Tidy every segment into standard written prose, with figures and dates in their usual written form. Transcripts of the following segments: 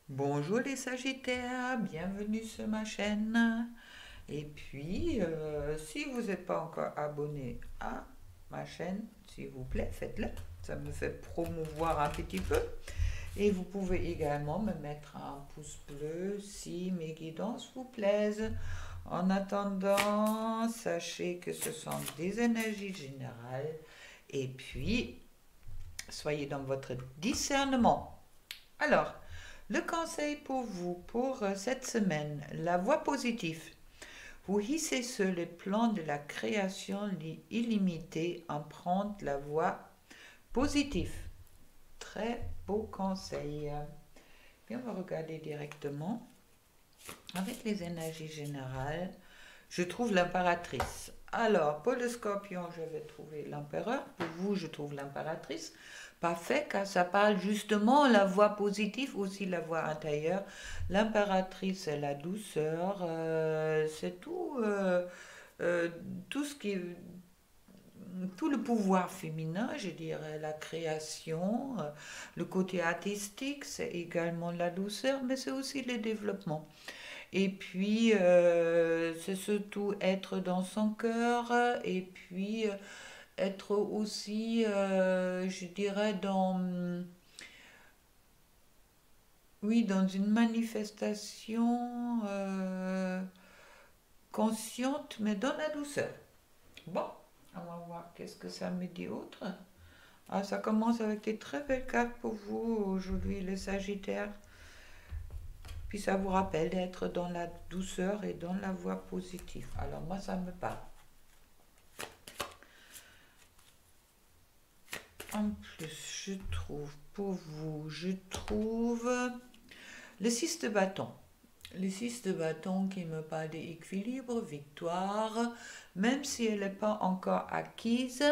Bonjour les Sagittaires, bienvenue sur ma chaîne. Et puis, si vous n'êtes pas encore abonné à ma chaîne, s'il vous plaît, faites-le. Ça me fait promouvoir un petit peu. Et vous pouvez également me mettre un pouce bleu si mes guidances vous plaisent. En attendant, sachez que ce sont des énergies générales. Et puis, soyez dans votre discernement. Alors, le conseil pour vous pour cette semaine, la voie positive. Vous hissez sur les plans de la création illimitée en prenant la voie positive. Très beau conseil. Puis on va regarder directement avec les énergies générales. Je trouve l'impératrice. Alors, pour le scorpion, je vais trouver l'empereur. Pour vous, je trouve l'impératrice. Parfait, car ça parle justement la voix positive, aussi la voix intérieure. L'impératrice, c'est la douceur, c'est euh, tout ce qui, tout le pouvoir féminin, je dirais, la création, le côté artistique, c'est également la douceur, mais c'est aussi le développement. Et puis, c'est surtout être dans son cœur et puis être aussi, je dirais, oui, dans une manifestation consciente, mais dans la douceur. Bon, on va voir qu'est-ce que ça me dit autre. Ah, ça commence avec des très belles cartes pour vous aujourd'hui, les Sagittaires. Puis ça vous rappelle d'être dans la douceur et dans la voie positive. Alors moi, ça me parle. En plus, je trouve, pour vous, je trouve le 6 de bâton. Le 6 de bâton qui me parle d'équilibre, victoire, même si elle n'est pas encore acquise,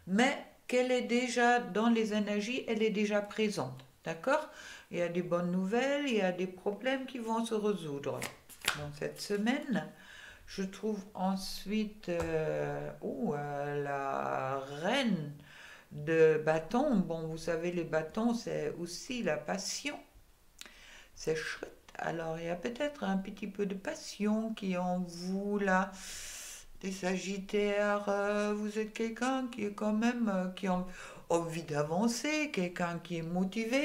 mais qu'elle est déjà dans les énergies, elle est déjà présente. D'accord? Il y a des bonnes nouvelles, il y a des problèmes qui vont se résoudre dans cette semaine. Je trouve ensuite la reine de bâton. Bon, vous savez, les bâtons, c'est aussi la passion. C'est chouette. Alors, il y a peut-être un petit peu de passion qui est en vous, là. Des Sagittaires, vous êtes quelqu'un qui est quand même, qui a envie d'avancer, quelqu'un qui est motivé.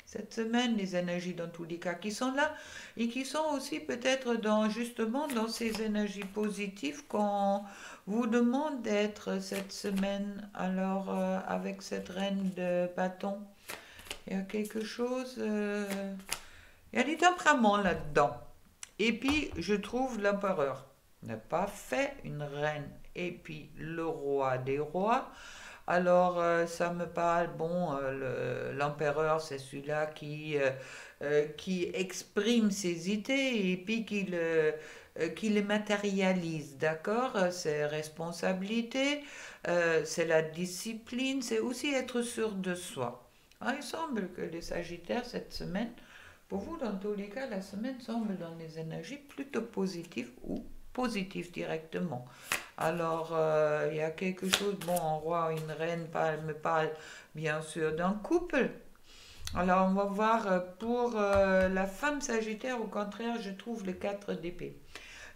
Cette semaine, les énergies dans tous les cas qui sont là et qui sont aussi peut-être dans justement dans ces énergies positives qu'on vous demande d'être cette semaine. Alors, avec cette reine de bâton, il y a quelque chose, il y a du tempérament là-dedans. Et puis, je trouve l'empereur n'a pas fait une reine. Et puis, le roi des rois. Alors, ça me parle, bon, l'empereur, c'est celui-là qui exprime ses idées et puis qui les matérialise, d'accord? C'est responsabilité, c'est la discipline, c'est aussi être sûr de soi. Ah, il semble que les Sagittaires, cette semaine, pour vous, dans tous les cas, la semaine semble dans les énergies plutôt positives ou positives directement. Alors, il y a quelque chose, bon, un roi, une reine me parle bien sûr d'un couple. Alors, on va voir pour la femme sagittaire, au contraire, je trouve le 4 d'épée.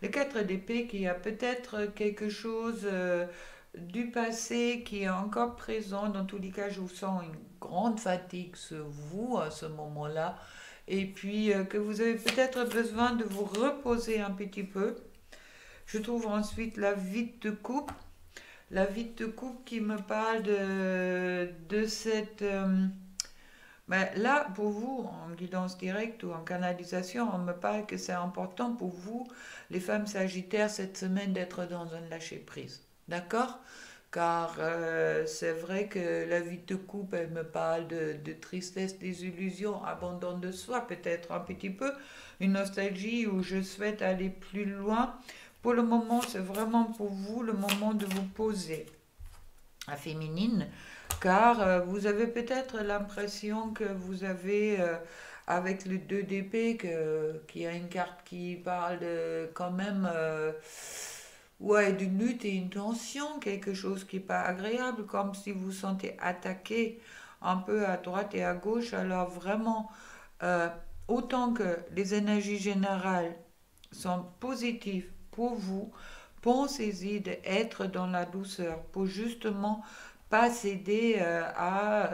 Le 4 d'épée qui a peut-être quelque chose du passé qui est encore présent. Dans tous les cas, je vous sens une grande fatigue sur vous à ce moment-là. Et puis que vous avez peut-être besoin de vous reposer un petit peu. Je trouve ensuite la vie de coupe. La vie de coupe qui me parle de cette... ben là, pour vous, en guidance directe ou en canalisation, on me parle que c'est important pour vous, les femmes sagittaires, cette semaine, d'être dans un lâcher-prise. D'accord? Car c'est vrai que la vie de couple, elle me parle de tristesse, désillusion, abandon de soi, peut-être un petit peu, une nostalgie où je souhaite aller plus loin. Pour le moment, c'est vraiment pour vous le moment de vous poser à féminine, car vous avez peut-être l'impression que vous avez, avec le 2 d'épée, qu'il y a une carte qui parle de, quand même, ouais, d'une lutte et une tension, quelque chose qui n'est pas agréable, comme si vous vous sentez attaqué un peu à droite et à gauche. Alors vraiment, autant que les énergies générales sont positives pour vous, pensez-y d'être dans la douceur pour justement pas céder à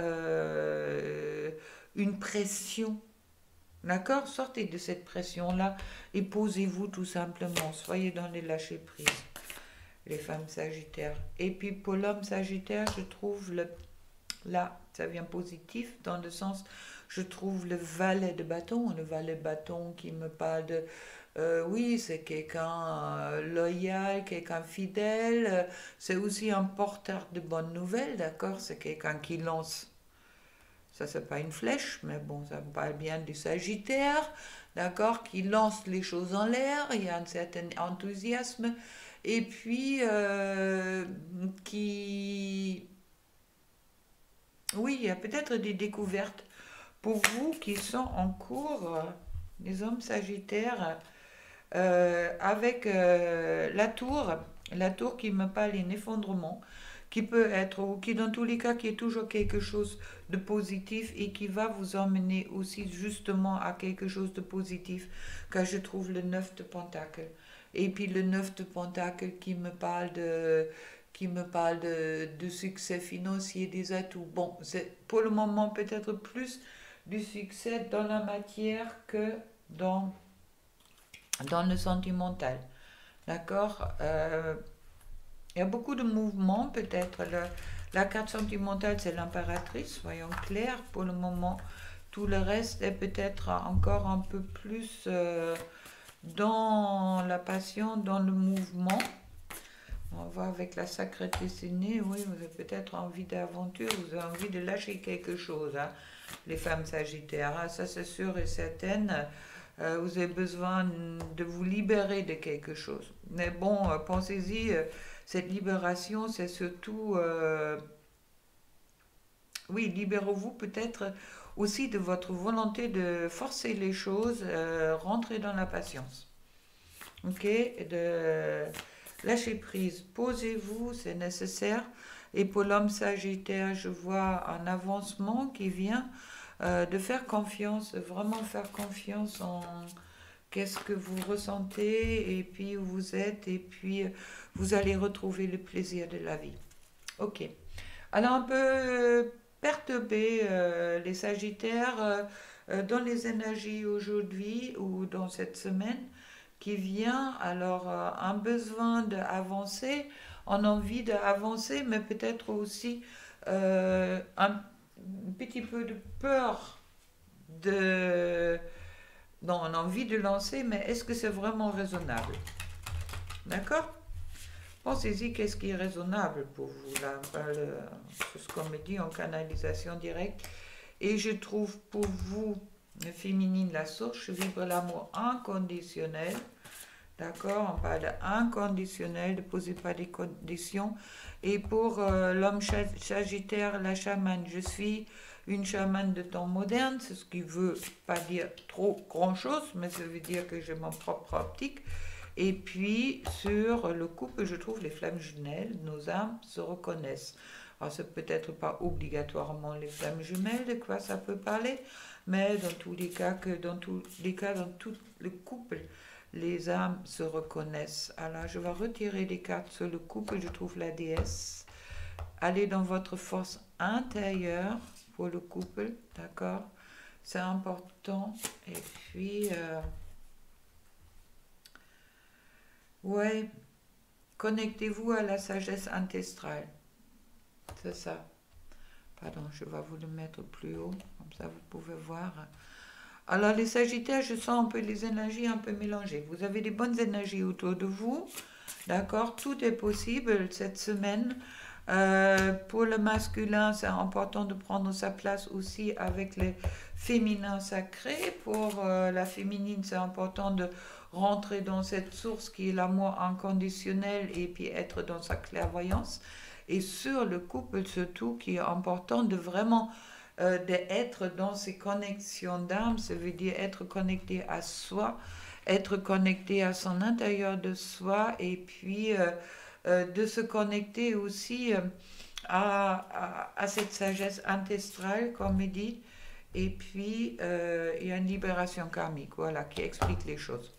une pression. D'accord? Sortez de cette pression-là et posez-vous tout simplement. Soyez dans les lâcher-prise, les femmes sagittaires. Et puis pour l'homme sagittaire, je trouve là, ça vient positif dans le sens, je trouve le valet de bâton, le valet de bâton qui me parle de, oui, c'est quelqu'un loyal, quelqu'un fidèle, c'est aussi un porteur de bonnes nouvelles, d'accord? C'est quelqu'un qui lance, ça c'est pas une flèche, mais bon, ça me parle bien du sagittaire, d'accord? Qui lance les choses en l'air, il y a un certain enthousiasme, et puis qui oui, il y a peut-être des découvertes pour vous qui sont en cours, les hommes sagittaires, avec la tour qui me parle d'un effondrement, qui peut être, ou qui dans tous les cas, qui est toujours quelque chose de positif et qui va vous emmener aussi justement à quelque chose de positif, car je trouve le 9 de Pentacle. Et puis le 9 de Pentacle qui me parle de succès financier, des atouts. Bon, c'est pour le moment peut-être plus du succès dans la matière que dans, dans le sentimental. D'accord. Il y a beaucoup de mouvements, peut-être. La carte sentimentale, c'est l'impératrice, soyons clairs. Pour le moment, tout le reste est peut-être encore un peu plus dans la passion, dans le mouvement. On va avec la sacrée destinée. Oui, vous avez peut-être envie d'aventure, vous avez envie de lâcher quelque chose, hein, les femmes sagittaires. Hein, ça, c'est sûr et certain. Vous avez besoin de vous libérer de quelque chose. Mais bon, pensez-y, cette libération, c'est surtout, oui, libérez-vous peut-être aussi de votre volonté de forcer les choses, rentrer dans la patience. Ok, de lâcher prise, posez-vous, c'est nécessaire. Et pour l'homme sagittaire, je vois un avancement qui vient de faire confiance, vraiment faire confiance en qu'est-ce que vous ressentez et puis où vous êtes et puis vous allez retrouver le plaisir de la vie. Ok. Alors un peu perturber les sagittaires dans les énergies aujourd'hui ou dans cette semaine qui vient. Alors un besoin d'avancer, en envie d'avancer, mais peut-être aussi un petit peu de peur de... Non, on a envie de lancer, mais est-ce que c'est vraiment raisonnable? D'accord? Pensez-y, qu'est-ce qui est raisonnable pour vous là? C'est ce qu'on me dit en canalisation directe. Et je trouve pour vous, le féminine, la source, je vibre l'amour inconditionnel. D'accord? On parle d'inconditionnel, ne posez pas des conditions. Et pour l'homme sagittaire, la chamane, je suis une chamane de temps moderne, c'est ce qui veut pas dire trop grand-chose, mais ça veut dire que j'ai mon propre optique. Et puis, sur le couple, je trouve les flammes jumelles, nos âmes se reconnaissent. Alors, c'est peut-être pas obligatoirement les flammes jumelles, de quoi ça peut parler, mais dans tous les cas, dans tout le couple, les âmes se reconnaissent. Alors, je vais retirer les cartes sur le couple, je trouve la déesse. Allez dans votre force intérieure pour le couple, d'accord? C'est important. Et puis, ouais, connectez-vous à la sagesse ancestrale. C'est ça. Pardon, je vais vous le mettre plus haut, comme ça vous pouvez voir. Alors les Sagittaires, je sens un peu les énergies un peu mélangées. Vous avez des bonnes énergies autour de vous, d'accord? Tout est possible cette semaine. Pour le masculin, c'est important de prendre sa place aussi avec les féminins sacrés. Pour la féminine, c'est important de rentrer dans cette source qui est l'amour inconditionnel et puis être dans sa clairvoyance. Et sur le couple surtout, qui est important de vraiment d'être dans ces connexions d'âme, ça veut dire être connecté à soi, être connecté à son intérieur de soi et puis de se connecter aussi à cette sagesse ancestrale, comme il dit, Et puis, il y a une libération karmique, voilà, qui explique les choses.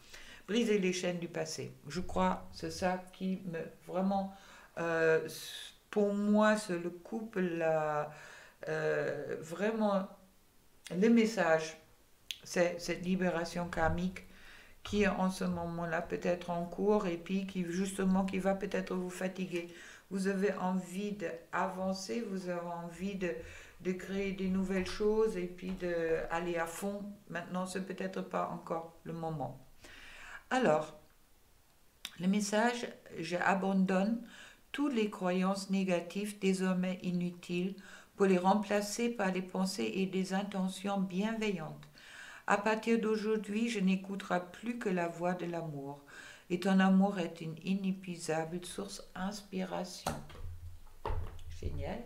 Briser les chaînes du passé. Je crois, c'est ça qui me vraiment, euh, pour moi, c'est le couple, vraiment, le message, c'est cette libération karmique qui est en ce moment-là peut-être en cours et puis qui justement qui va peut-être vous fatiguer. Vous avez envie d'avancer, vous avez envie de créer des nouvelles choses et puis d'aller à fond. Maintenant, c'est peut-être pas encore le moment. Alors, le message, j'abandonne toutes les croyances négatives désormais inutiles pour les remplacer par des pensées et des intentions bienveillantes. À partir d'aujourd'hui, je n'écouterai plus que la voix de l'amour. Et ton amour est une inépuisable source d'inspiration. Génial.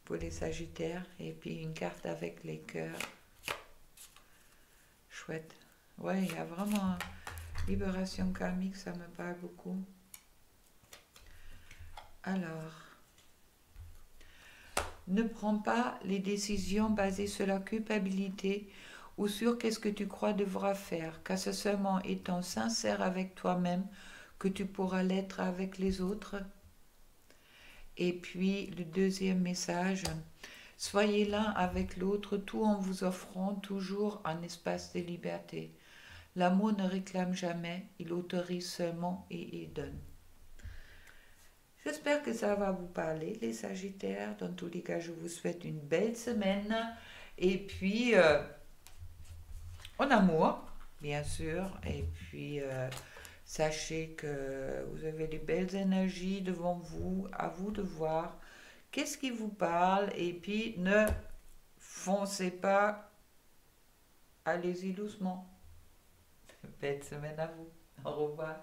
Pour les Sagittaires. Et puis une carte avec les cœurs. Chouette. Ouais, il y a vraiment libération karmique, ça me parle beaucoup. Alors, ne prends pas les décisions basées sur la culpabilité ou sur qu'est-ce que tu crois devoir faire, car c'est seulement étant sincère avec toi-même que tu pourras l'être avec les autres. Et puis le deuxième message, soyez l'un avec l'autre tout en vous offrant toujours un espace de liberté. L'amour ne réclame jamais, il autorise seulement et il donne. J'espère que ça va vous parler, les Sagittaires. Dans tous les cas, je vous souhaite une belle semaine. Et puis, en amour, bien sûr. Et puis, sachez que vous avez des belles énergies devant vous, à vous de voir qu'est-ce qui vous parle. Et puis, ne foncez pas, allez-y doucement. Belle semaine à vous. Au revoir.